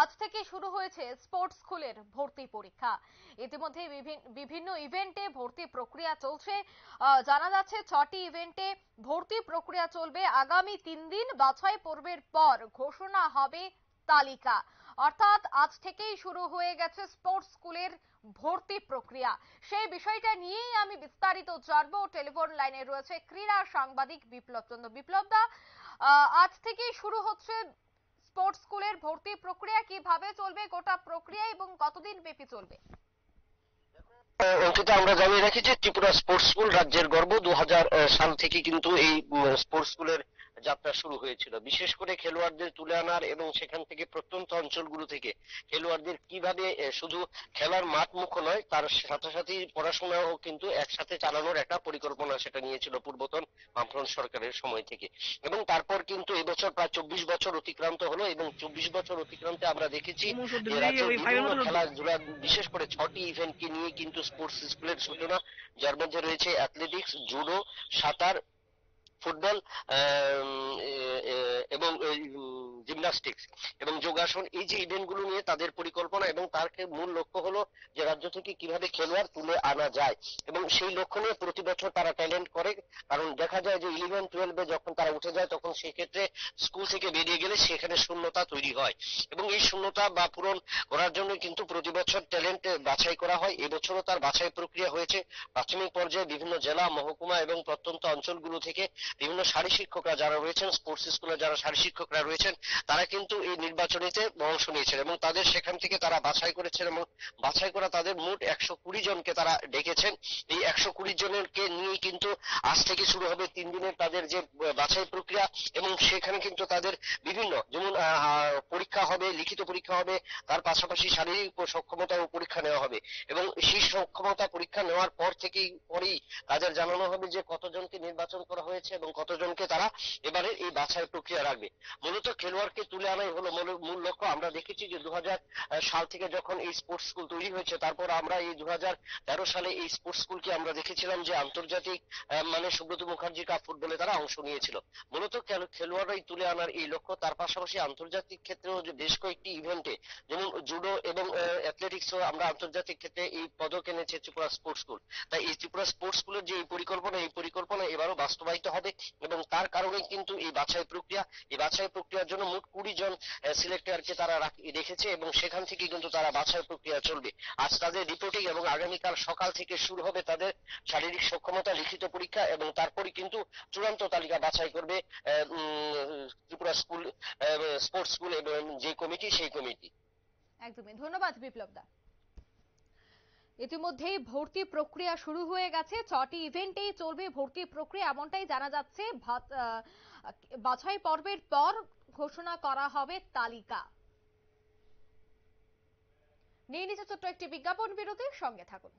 আজ থেকে শুরু হয়েছে স্পোর্টস স্কুলের ভর্তি পরীক্ষা। ইতিমধ্যে বিভিন্ন ইভেন্টে ভর্তি প্রক্রিয়া চলছে। জানা যাচ্ছে 6টি ইভেন্টে ভর্তি প্রক্রিয়া চলবে। আগামী 3 দিন বাছাই পর্বের পর ঘোষণা হবে তালিকা। অর্থাৎ আজ থেকেই শুরু হয়ে গেছে স্পোর্টস স্কুলের ভর্তি প্রক্রিয়া। সেই বিষয়টা নিয়েই আমি বিস্তারিত জানবো। টেলিফোন লাইনে রয়েছে ক্রীড়া সাংবাদিক বিপ্লব চন্দ্র। বিপ্লব দা, আজ থেকেই শুরু হচ্ছে স্পোর্টস স্কুলের ভর্তি প্রক্রিয়া। কিভাবে চলবে গোটা প্রক্রিয়া এবং কতদিন ব্যাপী চলবে? অঙ্কিতা, আমরা জানিয়ে রাখি যে ত্রিপুরা স্পোর্টস স্কুল রাজ্যের গর্ব। 2000 সাল থেকে কিন্তু এই স্পোর্টস স্কুলের যাত্রা শুরু হয়েছিল, বিশেষ করে খেলোয়াড়দের তুলে আনার এবং সেখান থেকে প্রত্যন্ত অঞ্চলগুলো থেকে খেলোয়াড়দের কিভাবে শুধু খেলার মাঠ মুখ নয়, তার সাথে সাথে পড়াশোনাও কিন্তু একসাথে চালানোর একটা পরিকল্পনা সেটা নিয়েছিল পূর্বতন বামফ্রন্ট সরকারের সময় থেকে। এবং তারপর কিন্তু এবছর প্রায় 24 বছর অতিক্রান্ত হলো এবং 24 বছর অতিক্রান্তে আমরা দেখেছি যে রাজ্যের বিভিন্ন খেলাধুলা, বিশেষ করে 6টি ইভেন্টকে নিয়ে কিন্তু স্পোর্টস স্কুলের সূচনা, যার মধ্যে রয়েছে অ্যাথলেটিক্স, জুডো, সাঁতার, ফুটবল এবং জিমন্যাস্টিক্স এবং যোগাসন। এই যে ইভেন্টগুলো নিয়ে তাদের পরিকল্পনা এবং তার মূল লক্ষ্য হলো যে রাজ্য থেকে কিভাবে খেলোয়াড় তুলে আনা যায় এবং সেই লক্ষ্য নিয়ে প্রতি বছর তারা ট্যালেন্ট করে। কারণ দেখা যায় যে 11-12-এ যখন তারা উঠে যায় তখন সেই ক্ষেত্রে স্কুল থেকে বেরিয়ে গেলে সেখানে শূন্যতা তৈরি হয় এবং এই শূন্যতা বা পূরণ করার জন্য কিন্তু প্রতি বছর ট্যালেন্ট বাছাই করা হয়। এবছরও তার বাছাই প্রক্রিয়া হয়েছে। প্রাথমিক পর্যায়ে বিভিন্ন জেলা, মহকুমা এবং প্রত্যন্ত অঞ্চলগুলো থেকে বিভিন্ন শারীর শিক্ষকরা যারা রয়েছেন, স্পোর্টস স্কুলে যারা শারীর শিক্ষকরা রয়েছেন, তারা কিন্তু এই নির্বাচনীতে অংশ নিয়েছেন এবং তাদের সেখান থেকে তারা বাছাই করেছেন এবং বাছাই করা তাদের মোট 120 জনকে তারা ডেকেছেন। এই 120 জনকে নিয়ে কিন্তু আজ থেকে শুরু হবে 3 দিনের তাদের যে বাছাই প্রক্রিয়া এবং সেখানে কিন্তু তাদের বিভিন্ন যেমন পরীক্ষা হবে, লিখিত পরীক্ষা হবে, তার পাশাপাশি শারীরিক সক্ষমতা ও পরীক্ষা নেওয়া হবে এবং সেই সক্ষমতা পরীক্ষা নেওয়ার পরেই তাদের জানানো হবে যে কতজনকে নির্বাচন করা হয়েছে এবং কতজনকে তারা এবারে এই বাছাই প্রক্রিয়া রাখবে। মূলত খেলোয়াড়কে তুলে আনাই হলো মূল লক্ষ্য। আমরা দেখেছি যে 2000 সাল থেকে যখন এই স্পোর্টস স্কুল তৈরি হয়েছে, তারপর আমরা এই 2013 সালে এই স্পোর্টস স্কুলকে আমরা দেখেছিলাম যে আন্তর্জাতিক মানে সুব্রত মুখার্জি কাপ ফুটবলে তারা অংশ নিয়েছিল। মূলত খেলোয়াড়রাই তুলে আনার এই লক্ষ্য। তার পাশাপাশি আন্তর্জাতিক ক্ষেত্রেও যে বেশ কয়েকটি ইভেন্টে যেমন জুডো এবং অ্যাথলেটিক্সও আমরা আন্তর্জাতিক ক্ষেত্রে এই পদক এনেছে ত্রিপুরা স্পোর্টস স্কুল। তাই এই ত্রিপুরা স্পোর্টস স্কুলের যে এই পরিকল্পনা এবারও বাস্তবায়িত হবে এবং তার কারণে কিন্তু এই বাছাই প্রক্রিয়ার জন্য মোট 20 জন সিলেক্টরকে তারা রেখেছে এবং সেখান থেকে কিন্তু তারা বাছাই প্রক্রিয়া চলবে। আজ তাদের রিপোর্টিং এবং আগামীকাল সকাল থেকে শুরু হবে তাদের শারীরিক সক্ষমতা লিখিত পরীক্ষা এবং তারপরে কিন্তু চূড়ান্ত তালিকা বাছাই করবে ত্রিপুরা স্কুল স্পোর্টস স্কুল এবং যে কমিটি, সেই কমিটি। একদমই ধন্যবাদ বিপ্লব দা। ইতিমধ্যেই ভর্তি প্রক্রিয়া শুরু হয়ে গেছে। 6টি ইভেন্টেই চলবে ভর্তি প্রক্রিয়া, এমনটাই জানা যাচ্ছে। বাছাই পর্বের পর ঘোষণা করা হবে তালিকা। নিয়ে নিচ্ছে ছোট্ট একটি বিজ্ঞাপন বিরতির সঙ্গে থাকুন।